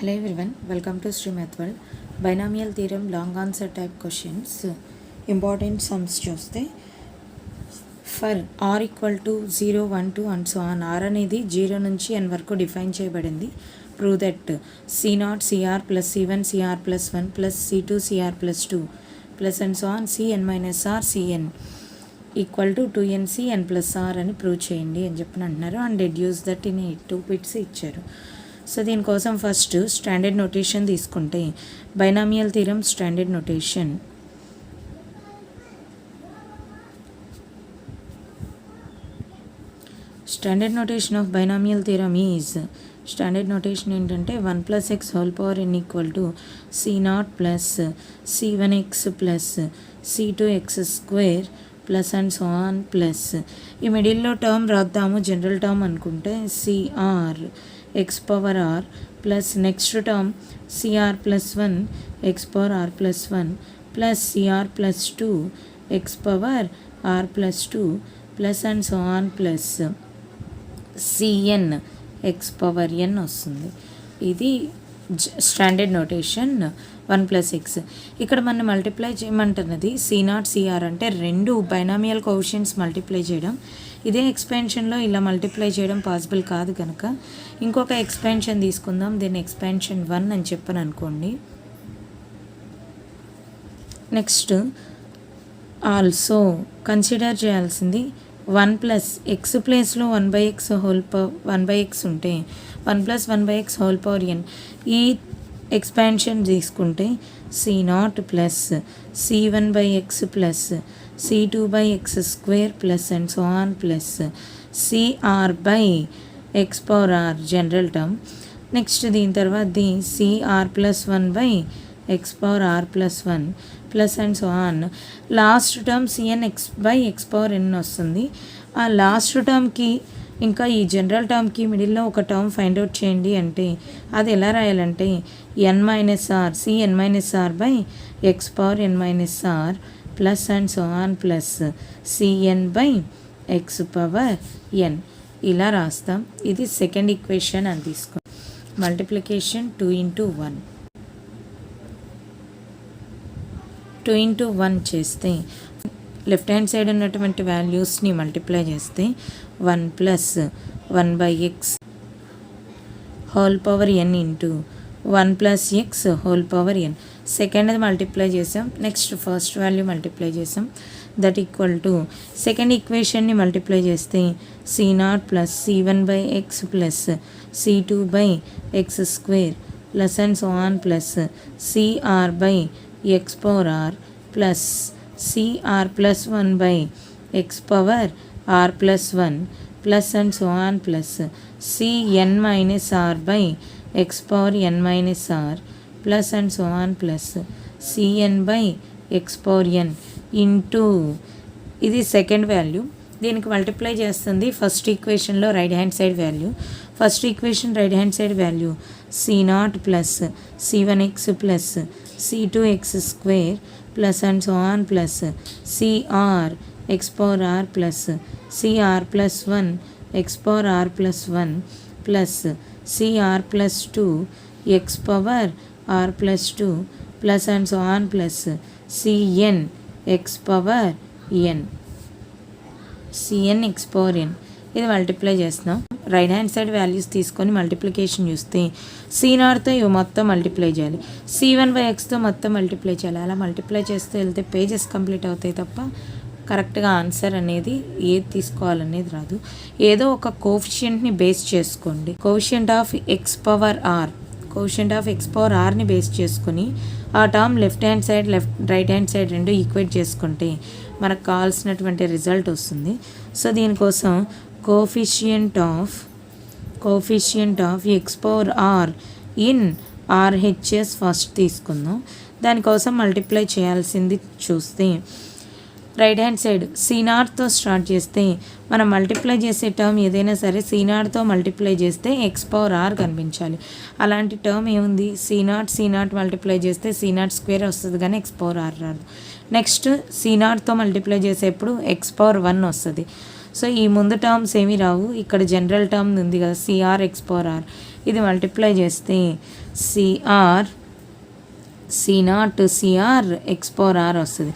Hello everyone, welcome to Srimath World. Binomial theorem long answer type questions. Important sums చూస్తే for r equal to 0 1 2 and so on r అనేది 0 నుంచి n వరకు define చేయబడింది. Prove that c0 cr plus c1 cr plus 1 plus c2 cr plus 2 plus and so on cn minus r cn equal to 2nc n plus r అని prove చేయండి అని చెప్పని అంటున్నారు. And deduce that in 2 bits ఇచ్చారు. So దీనికోసం first standard notation తీసుకుంటే binomial theorem standard notation of binomial theorem is standard notation ఏంటంటే 1 plus X whole power n equal to c0 plus c1x plus c2x square plus and so on plus ఈ మిడిల్లో term రాద్దాము. General term అనుకుంటే cr x power r plus next term cr plus 1 x power r plus 1 plus cr plus 2 x power r plus 2 plus and so on plus cn x power n వస్తుంది. ఇది standard notation 1 plus X. ఇక్కడ మనం multiply చేయమంటున్నది c0 cr అంటే రెండు binomial coefficients multiply చేయడం. ఇదే ఎక్స్పాన్షన్లో ఇలా multiply చేయడం పాసిబుల్ కాదు కనుక ఇంకొక ఎక్స్పాన్షన్ తీసుకుందాం. దీన్ని ఎక్స్పాన్షన్ 1 అని చెప్పని అనుకోండి. నెక్స్ట్ ఆల్సో కన్సిడర్ చేయాల్సింది 1 ప్లస్ ఎక్స్ ప్లేస్లో 1/x హోల్ పవర్ 1/x ఉంటే 1 plus 1/x whole power n. ఈ ఎక్స్పాన్షన్ తీసుకుంటే c0 plus c1/x plus c2/x square plus and so on plus cr/x power r general term. Next దీని తర్వాత cr plus 1/x power r plus 1 plus and so on. Last term cnx/x power n వస్తుంది. ఆ last టర్మ్కి ఇంకా ఈ general టర్మ్కి మిడిల్లో ఒక term find out చేయండి అంటే అది ఎలా రాయాలంటే n minus r cn minus r/x power n minus r plus and so on plus cn/x power n ఇలా రాస్తాం. ఇది సెకండ్ ఈక్వేషన్ అని తీసుకో. మల్టిప్లికేషన్ 2 into 1 2 into 1 చేస్తే లెఫ్ట్ హ్యాండ్ సైడ్ ఉన్నటువంటి వాల్యూస్ని మల్టిప్లై చేస్తే 1 plus 1/x whole power n into 1 plus x whole power n. Second అది మల్టిప్లై చేసాం. నెక్స్ట్ ఫస్ట్ వాల్యూ మల్టిప్లై చేసాం. దట్ ఈక్వల్ టు సెకండ్ ఈక్వేషన్ని మల్టిప్లై చేస్తే c0 plus c1/x plus c2/x square plus and so on plus cr/x power r plus cr plus 1/x power r plus 1 plus and so on plus cn minus r/x power n minus r plus and so on plus cn/x power n into ఇది second value. దీనికి multiply చేస్తుంది first ఈక్వేషన్లో right hand side value. First equation right hand side value c0 plus c1x plus c2x square plus and so on plus cr x power r plus cr plus 1 x power r plus 1 plus cr plus 2 x power r plus 2 plus and so on plus cn x power n cn x power n. ఇది multiply చేస్తున్నాం. Right hand side values తీసుకొని multiplication చూస్తే c0తో ఇవి మొత్తం multiply చేయాలి, c1/xతో మొత్తం multiply చేయాలి. అలా మల్టిప్లై చేస్తే వెళ్తే పేజెస్ కంప్లీట్ అవుతాయి తప్ప కరెక్ట్గా ఆన్సర్ అనేది ఏది తీసుకోవాలనేది రాదు. ఏదో ఒక కోఫిషియంట్ని బేస్ చేసుకోండి. కోఫిషియంట్ ఆఫ్ ఎక్స్ పవర్ ఆర్ని బేస్ చేసుకొని ఆ term left hand side right hand side రెండు ఈక్వేట్ చేసుకుంటే మనకు కావాల్సినటువంటి రిజల్ట్ వస్తుంది. సో దీనికోసం coefficient of X power R in RHS first తీసుకుందాం. దానికోసం మల్టిప్లై చేయాల్సింది చూస్తే రైట్ హ్యాండ్ సైడ్ c0తో స్టార్ట్ చేస్తే మనం మల్టిప్లై చేసే టర్మ్ ఏదైనా సరే c0తో మల్టిప్లై చేస్తే x పవర్ r కనిపించాలి. అలాంటి టర్మ్ ఏముంది, c0 మల్టిప్లై చేస్తే c0 స్క్వేర్ వస్తుంది కానీ x పవర్ r రాదు. నెక్స్ట్ C0తో మల్టిప్లై చేసేప్పుడు x పవర్ 1 వస్తుంది. సో ఈ ముందు టర్మ్స్ ఏమీ రావు, ఇక్కడ జనరల్ టర్మ్ ఉంది కదా CR x పవర్ r, ఇది మల్టిప్లై చేస్తే C0 CR x power r వస్తుంది.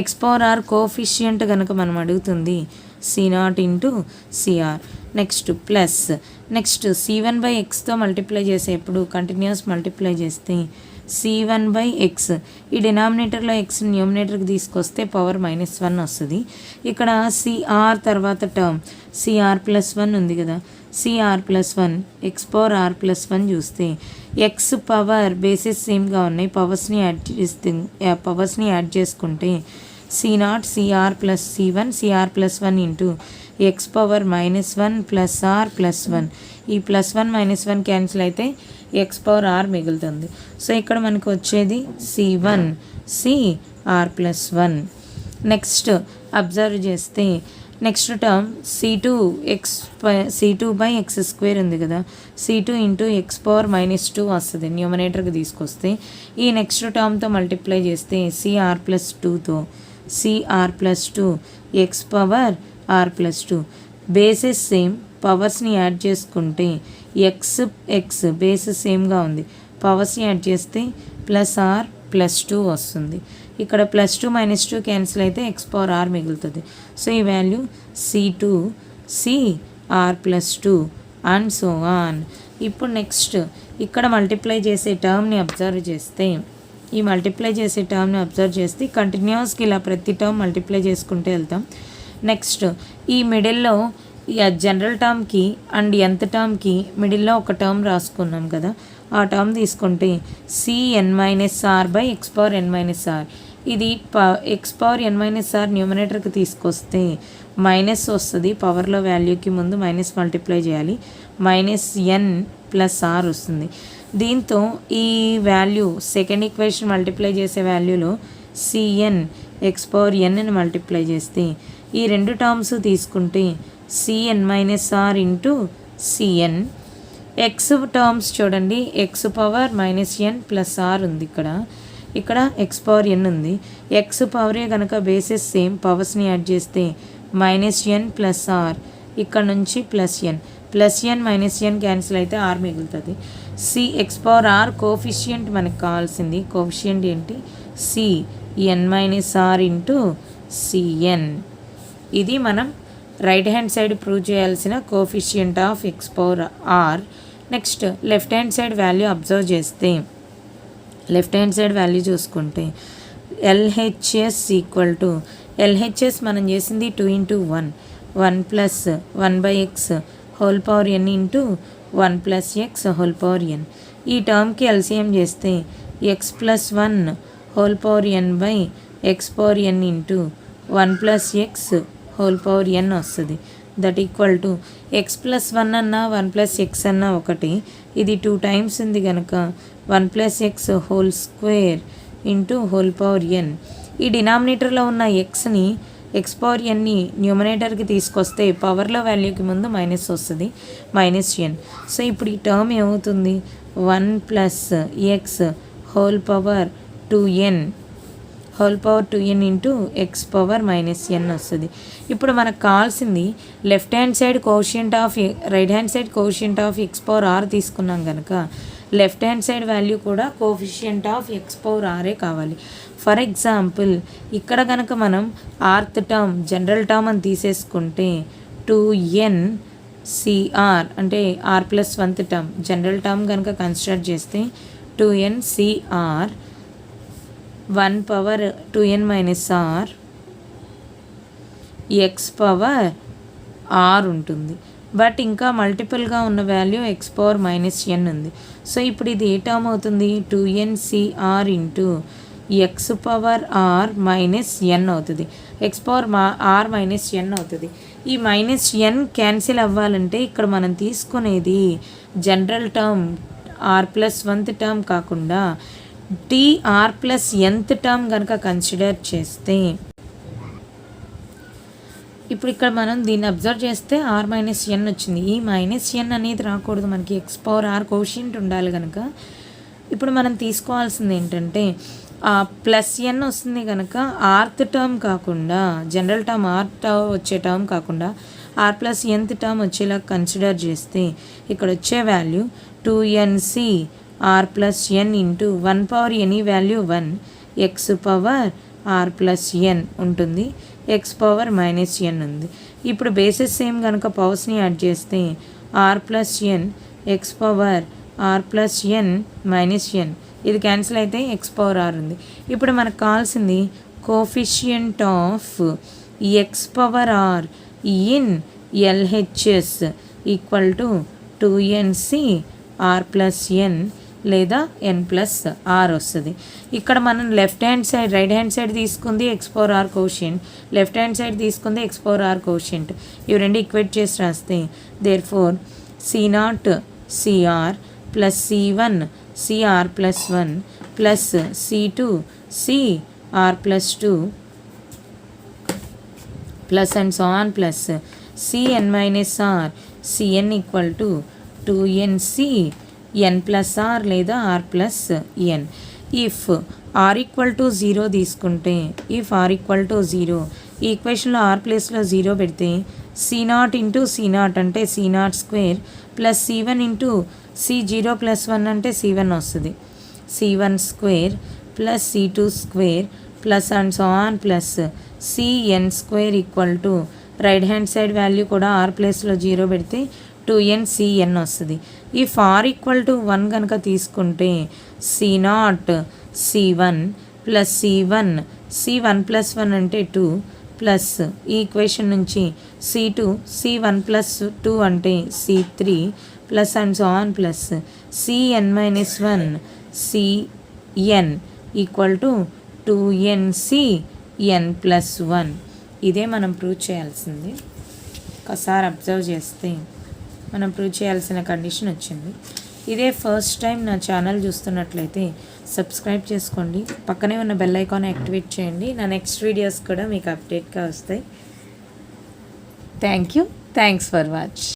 x పవర్ r కోఫిషియంట్ కనుక మనం అడుగుతుంది C0 into CR. Next plus C1/xతో మల్టిప్లై చేసేప్పుడు కంటిన్యూస్ మల్టిప్లై చేస్తే C1/x, ఈ డినామినేటర్లో x న్యూమినేటర్కి తీసుకొస్తే పవర్ -1 వస్తుంది. ఇక్కడ CR తర్వాత టర్మ్ CR+1 ఉంది కదా, CR+1 x పవర్ r+1 చూస్తే x పవర్ బేసిస్ సేమ్గా ఉన్నాయి, పవర్స్ని యాడ్ చేసుకుంటే C0 CR plus C1 CR+1 into x power -1 plus r+1, ఈ +1 -1 క్యాన్సిల్ అయితే x పవర్ r మిగులుతుంది. సో ఇక్కడ మనకు వచ్చేది C1 CR+1. నెక్స్ట్ అబ్జర్వ్ చేస్తే నెక్స్ట్ టర్మ్ C2/x² ఉంది కదా, C2 ఇంటూ x పవర్ -2 వస్తుంది న్యూమరేటర్కి తీసుకొస్తే. ఈ నెక్స్ట్ టర్మ్తో మల్టిప్లై చేస్తే CR+2తో CR+2 x పవర్ r+2, బేసిస్ సేమ్, పవర్స్ని యాడ్ చేసుకుంటే x బేసిస్ సేమ్గా ఉంది, పవర్స్ని యాడ్ చేస్తే +r+2 వస్తుంది. ఇక్కడ +2 -2 క్యాన్సిల్ అయితే x పవర్ r మిగులుతుంది. సో ఈ value C2 CR+2 and so on. ఇప్పుడు నెక్స్ట్ ఇక్కడ మల్టిప్లై చేసే టర్మ్ని అబ్జర్వ్ చేస్తే, ఈ మల్టిప్లై చేసే టర్మ్ని అబ్జర్వ్ చేస్తే కంటిన్యూస్గా ఇలా ప్రతి టర్మ్ మల్టిప్లై చేసుకుంటూ వెళ్తాం. నెక్స్ట్ ఈ మిడిల్లో ఈ జనరల్ టర్మ్కి అండ్ nth టర్మ్కి మిడిల్లో ఒక టర్మ్ రాసుకున్నాం కదా, ఆ టర్మ్ తీసుకుంటే Cn-r/x పవర్ n-r, ఇది x పవర్ n-r న్యూమరేటర్కి తీసుకొస్తే మైనస్ వస్తుంది, పవర్లో వాల్యూకి ముందు మైనస్ మల్టిప్లై చేయాలి, -n+r వస్తుంది. దీంతో ఈ వాల్యూ సెకండ్ ఈక్వేషన్ మల్టిప్లై చేసే వాల్యూలో Cn x పవర్ nని మల్టిప్లై చేస్తే ఈ రెండు టర్మ్స్ తీసుకుంటే Cn-r into Cn. x terms చూడండి, x power -n plus r ఉంది, ఇక్కడ x పవర్ n ఉంది, x పవరే కనుక బేసిస్ సేమ్, పవర్స్ని యాడ్ చేస్తే -n+r, ఇక్కడ నుంచి +n -n క్యాన్సిల్ అయితే r మిగులుతుంది. x పవర్ r కోఫిషియంట్ మనకు కావాల్సింది, కోఫిషియంట్ ఏంటి Cn-r ఇంటూ Cn. ఇది మనం రైట్ హ్యాండ్ సైడ్ ప్రూవ్ చేయాల్సిన coefficient of x power r. Next left hand side value observe చేస్తే, లెఫ్ట్ హ్యాండ్ సైడ్ వాల్యూ చూసుకుంటే LHS మనం చేసింది 2 × 1 + 1/x whole power n into 1 + x whole power n. ఈ టర్మ్కి LCM చేస్తే x+1 whole power n/x power n into 1 + x whole power n వస్తుంది. That equal to x+1 అన్నా 1 + x అన్నా ఒకటి, ఇది 2 టైమ్స్ ఉంది కనుక 1 + x whole square into whole power n. ఈ డినామినేటర్లో ఉన్న xని x పవర్ nని న్యూమరేటర్కి తీసుకొస్తే పవర్లో వాల్యూకి ముందు మైనస్ వస్తుంది, -n. సో ఇప్పుడు ఈ టర్మ్ ఏమవుతుంది, 1 + x whole power 2n into x power -n వస్తుంది. ఇప్పుడు మనకు కావాల్సింది left hand side quotient of right hand side quotient of x power r తీసుకున్నాం కనుక లెఫ్ట్ హ్యాండ్ సైడ్ వాల్యూ కూడా coefficient of x power r కావాలి. For example ఇక్కడ కనుక మనం rth టర్మ్ జనరల్ టర్మ్ అని తీసేసుకుంటే 2n/CR అంటే r+1th టర్మ్ జనరల్ టర్మ్ కనుక కన్సిడర్ చేస్తే 2n/CR 1 power 2n - r x power r ఉంటుంది. బట్ ఇంకా మల్టిపుల్గా ఉన్న వాల్యూ x పవర్ -n ఉంది. సో ఇప్పుడు ఇది ఏ టర్మ్ అవుతుంది, 2n/CR into x power r -n అవుతుంది, x పవర్ r -n అవుతుంది. ఈ -n క్యాన్సిల్ అవ్వాలంటే ఇక్కడ మనం తీసుకునేది జనరల్ టర్మ్ r+1th టర్మ్ కాకుండా r+nth టర్మ్ కనుక కన్సిడర్ చేస్తే, ఇప్పుడు ఇక్కడ మనం దీన్ని అబ్జర్వ్ చేస్తే r -n వచ్చింది. ఈ -n అనేది రాకూడదు, మనకి x పవర్ r కోషియంట్ ఉండాలి కనుక ఇప్పుడు మనం తీసుకోవాల్సింది ఏంటంటే ప్లస్ ఎన్ వస్తుంది కనుక ఆర్త్ టర్మ్ కాకుండా జనరల్ టర్మ్ ఆర్త్ వచ్చే టర్మ్ కాకుండా ఆర్ ప్లస్ ఎన్త్ టర్మ్ వచ్చేలా కన్సిడర్ చేస్తే ఇక్కడ వచ్చే value 2nc R plus N into 1 power any value 1 X power R plus N ఉంటుంది, ఎక్స్ పవర్ మైనస్ ఎన్ ఉంది. ఇప్పుడు బేసిస్ సేమ్ కనుక పవర్స్ని యాడ్ చేస్తే R plus N X power R plus N minus N, ఇది క్యాన్సిల్ అయితే X power are ఉంది. ఇప్పుడు మనకు కావాల్సింది coefficient of X power R in LHS equal to 2nc R plus N లేదా ఎన్ ప్లస్ ఆర్ వస్తుంది. ఇక్కడ మనం left hand side right hand side తీసుకుంది X power R coefficient, left hand side తీసుకుంది ఎక్స్ పవర్ ఆర్ కోషియంట్, ఇవి రెండు equate చేసి రాస్తే therefore C0 CR plus C1 CR plus 1 plus C2 CR plus 2 plus and so on plus Cn minus are Cn equal to 2nc N plus R లేదా R plus N. If R equal to 0 తీసుకుంటే if R equal to 0 ఈ ఈక్వేషన్లో are ప్లేస్లో 0 పెడితే C0 into C0 అంటే C0 square plus C1 into C0 plus 1 అంటే C1 వస్తుంది, C1 square plus C2 square plus and so on plus Cn square equal to right hand side value కూడా are ప్లేస్లో 0 పెడితే 2nCn వస్తుంది. If R equal to 1 కనుక తీసుకుంటే C0 C1 plus C1 plus 1 అంటే 2 plus ఈ equation నుంచి C2 C1 plus 2 అంటే C3 plus and so on plus Cn minus 1 Cn equal to 2nCn plus 1. ఇదే మనం ప్రూవ్ చేయాల్సింది. ఒకసారి అబ్జర్వ్ చేస్తే మనం ప్రూవ్ చేయాల్సిన కండిషన్ వచ్చింది. ఇదే ఫస్ట్ టైం నా ఛానల్ చూస్తున్నట్లయితే సబ్స్క్రైబ్ చేసుకోండి, పక్కనే ఉన్న బెల్ ఐకాన్ యాక్టివేట్ చేయండి, నా నెక్స్ట్ వీడియోస్ కూడా మీకు అప్డేట్గా వస్తాయి. Thanks for watch.